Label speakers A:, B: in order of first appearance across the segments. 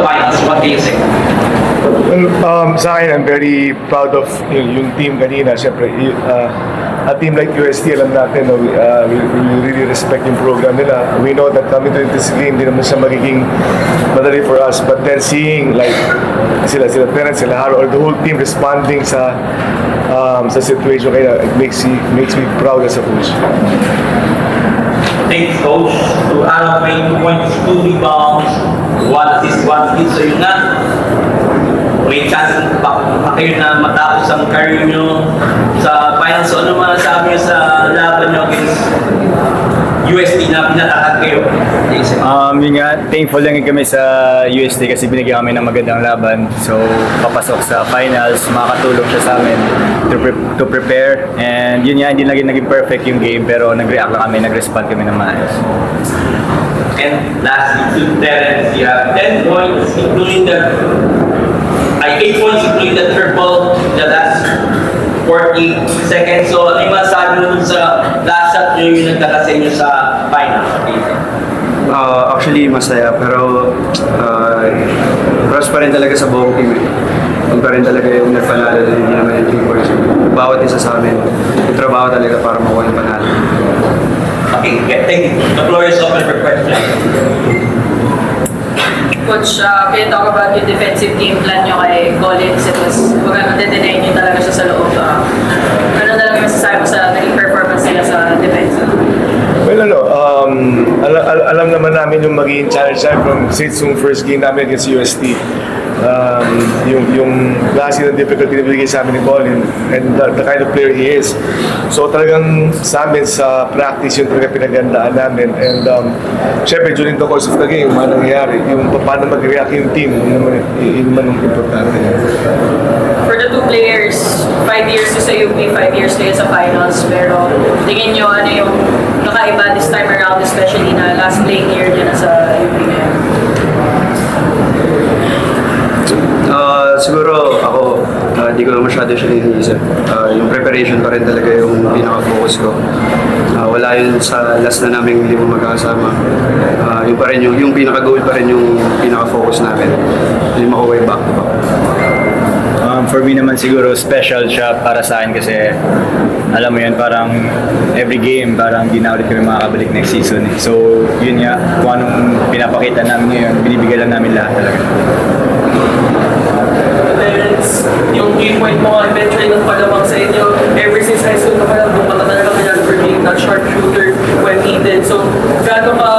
A: finals, what do you say?
B: Sa akin, I'm very proud of yung team kanina. Siyempre, a team like UST, alam natin, we really respect yung program nila. We know that coming to this game, hindi naman siya magiging madali for us. But then seeing like sila parents, sila Haro, or the whole team responding sa situation, kaya it makes me proud as a coach.
A: Thanks, coach. To add up 2 points, 2 rebounds, 1 assist, 1 hit. So yun na, may chance pa kayo na matapos ang career nyo sa finals. So ano masasabi nyo sa laban nyo against UST na pinatakat kayo?
C: Yun nga, thankful lang kami sa UST kasi binigyan kami ng magandang laban. So, papasok sa finals, makakatulong siya sa amin to prepare. And yun nga, hindi naging perfect yung game pero nag-react lang kami, nag-respond kami ng maayos.
A: And lastly, to Terence, you have 10 points including 8 points including the triple, the last 40 seconds. So, ano yung masasabi mo sa last shot nyo yung nagdala sa inyo sa final?
D: Actually, masaya. Pero, rush pa rin talaga sa buong team. Kung pa rin talaga yung nagpanalo na hindi naman yung team force. Bawat isa sa amin, yung trabaho talaga para makuha yung panalo.
A: Okay, thank you. The floor is open for questions.
E: Coach, can you talk about yung defensive game plan nyo kay Collins? It was, nade-deny nyo talaga siya sa loob. Ano na lang yung masasabi mo sa naging performance nila sa defense?
B: Well, alam naman namin yung magiging challenge from since yung first game namin against UST. Yung klase ng difficulty na binigay sa amin ni Colin and the kind of player he is. So talagang sa amin sa practice yung talaga pinagandaan namin and syempre during the course of the game, ano nangyayari, yung paano mag-react yung team, yun naman ang importante.
E: For the two players, 5 years sa UP, 5 years kayo sa finals, pero tingin nyo ano yung nakaiba this time around, especially na last playing year nyo na sa UP ngayon?
D: Siguro ako, hindi ko masyado siya iniisip. Yung preparation pa rin talaga yung pinaka-focus ko. Wala yun sa last na namin hindi mo magkakasama. Yung pa rin yung pinaka-goal pa rin yung pinaka-focus namin. Yung makuha yung back-to-back.
C: For me naman siguro special siya para sa akin kasi alam mo yun, parang every game parang di na ulit kami makakabalik next season. So yun nga, kung anong pinapakita namin ngayon, binibigay lang namin lahat talaga.
F: Yung game point mo, eventually nang palamang sa inyo, ever since high school ka pa lang, doon ka talaga kailangan for being that sharpshooter when needed. So, gaano ka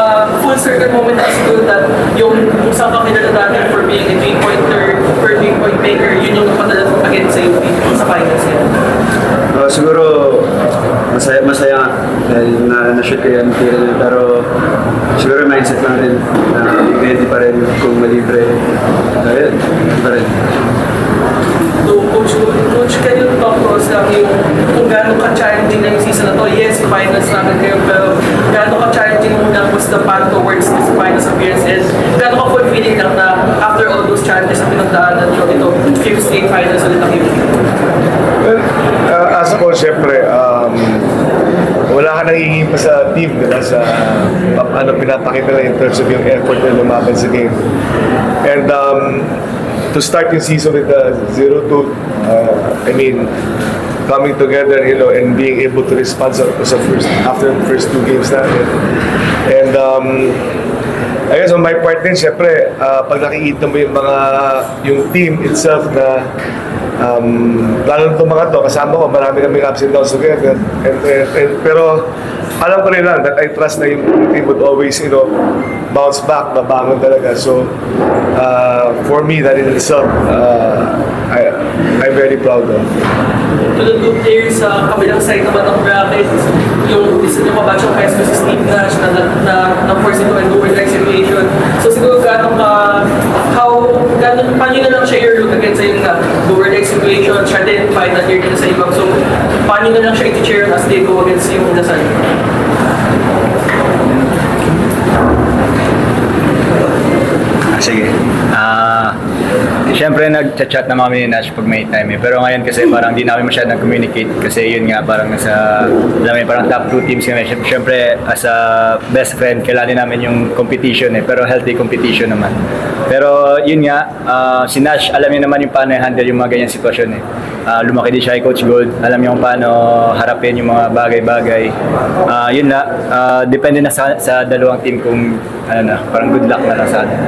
F: full circle moment as school that yung saan ka kilala dati for being a 3-pointer, for 3-point maker, yun yung napadala against sa UP sa finals niya?
D: Siguro, masaya nga dahil na-shoot ko yan, pero siguro mindset lang rin na ready pa rin kung malibre. Ayun, pa rin.
F: So, Coach, can you talk to us lang yung kung gaano ka-challenging na yung season na to? Yes, finals namin kayo, pero gaano ka-challenging muna was the path towards this finals appearance and gaano ka-fulfilling lang na after all those challenges na pinagdaanan nyo, ito, 5th state finals ulit ang UP?
B: Well, as a coach, syempre, wala ka nangingin pa sa team, diba? Sa ano pinapakita lang in terms of yung effort na lumaban sa game. And to start yung season with 0-2, I mean, coming together, and being able to respond after the first 2 games natin. And I guess on my part din, syempre, pag nakikita mo yung team itself na lalo na itong mga to, kasama ko, marami kaming ups and downs together. Pero alam ko rin lang that I trust na yung team would always, bounce back, babangon talaga. So, for me, that in itself, I'm very proud of.
F: To the two players sa kabilang side naman ng bracket, yung isa nyo mabatch yung high school si Steve Nash na force into an overtime situation. So siguro paano nyo na lang siya i-look against sa yung overtime situation, siya din final year din sa ibang. So paano nyo na lang siya i-cheer as they go against yung Dasal?
C: Sige. Siyempre nag-chat naman kami ni Nash pag may time pero ngayon kasi parang di namin masyadong communicate kasi yun nga parang parang top 2 teams kami. Siyempre as a best friend kailangan namin yung competition pero healthy competition naman. Pero yun nga, si Nash, alam niya naman yung paano i-handle yung mga ganyan sitwasyon eh. Lumaki din siya kay Coach Gold, alam niya kung paano harapin yung mga bagay-bagay. Yun na, depende na sa dalawang team kung ano na, parang good luck na lang sa atin.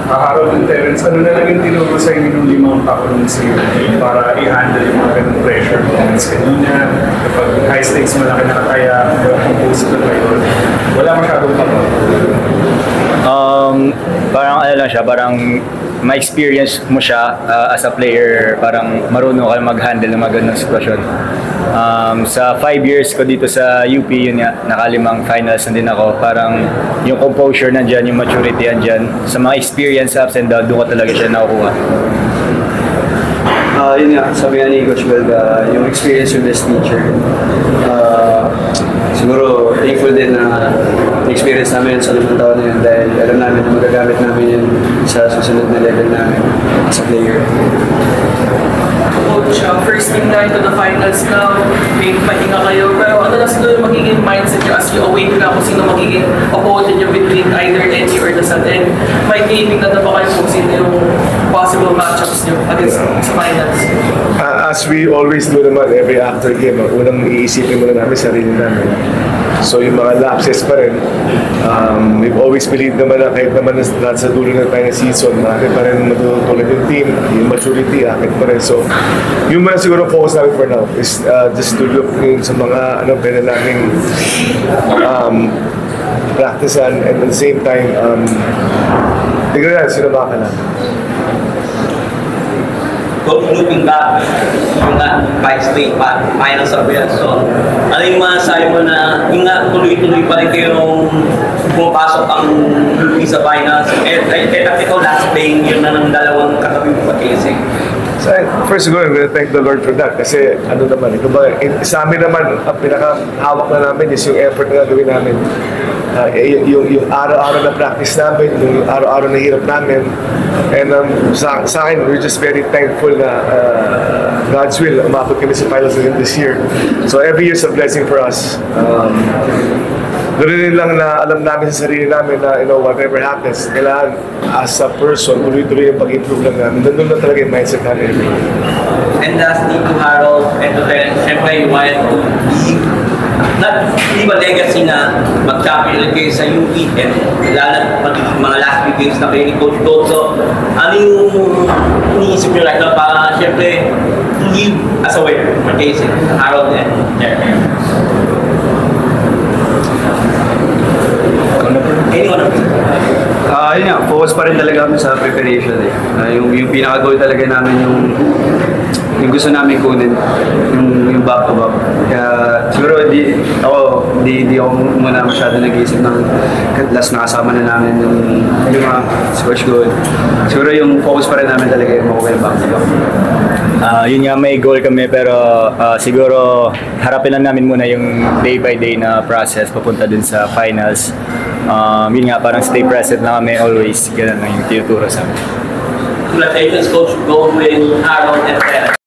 G: Harold and Terence, ano na lang yung tinuro sa inyo ng 5 taon sa para i-handle yung mga ganong pressure moments kanina, kapag high stakes malaki na kaya, compose na kayo, wala masyadong takot.
C: Parang ano lang siya, parang ma-experience mo siya as a player, parang marunong ka mag-handle ng mga ganong sitwasyon. Sa 5 years ko dito sa UP, yun nga, nakalimang finals na din ako. Parang yung composure nandyan, yung maturity nandyan. Sa mga experience ups and down, doon ko talaga siya nakukuha.
D: Yun nga, sabi nga ni Coach Gold, yung experience yung best teacher. Siguro thankful din na experience namin yun sa 5 taon na yun dahil alam namin na magagamit namin yun sa susunod na level namin as a player.
F: Coach, first team na into the finals now, may pahinga kayo, pero ano na siguro yung magiging mindset nyo as you await na kung sino magiging opponent nyo between either NC or the Sun, and may gaming na ba kayo kung sino yung possible matchups nyo against sa finals?
B: As we always do naman, every after game, unang iisipin muna namin sarili namin. So yung mga lapses pa rin, we've always believed naman na kahit naman nasa dulo na tayo ng season, marami pa rin matutulad yung team, yung maturity, akit pa rin. So yung mga siguro focus namin for now is just to look yun sa mga pwede namin practicean, and at the same time, tignan natin sino makakala.
A: Coach, looking back, yung nga, 5 straight finals of Wilson, ano yung masasabi mo na yung nga tuloy-tuloy pa rin kayong pumapasok ang UP sa finals? Ito last playing yun na ng dalawang katabi mo pa-casing.
B: So, first of all, I'm going to thank the Lord for that kasi ano naman, sa amin naman, ang pinakahawak na namin is yung effort na gawin namin. Yung araw-araw na practice namin, yung araw-araw na hirap namin. And sa akin, we're just very thankful na God's will, umabot kami sa finals again this year. So every year is a blessing for us. Ganoon lang na alam namin sa sarili namin na whatever happens, kailangan as a person, tuloy-tuloy yung pag-improve lang namin. Nandun na talaga yung mindset namin.
A: And lastly to Harold and to Terence, syempre you wanted to leave a legacy na mag-champion ulit kayo sa UP and lalo magiging mga last few games na kayo ni Coach Gold. So, ano yung iniisip nyo right now para syempre to leave as a winner for Casey, Harold and Terence? Anyone of you?
D: Yun nga, focus pa rin talaga kami sa preparation eh. Yung pinaka-goal talaga namin yung gusto namin kunin, yung back-to-back. Kaya siguro di ako muna masyado nag-iisip ng last na kasama na namin yung mga Coach Gold. Siguro yung focus pa rin namin talaga yung makuha yung back-to-back.
C: Yun nga, may goal kami pero siguro harapin lang namin muna yung day by day na process papunta dun sa finals. Yun nga, parang stay present na kami always. Ganun lang yung tinuturo sa amin.
A: Congratulations, Coach Gold, with Harold and Terence.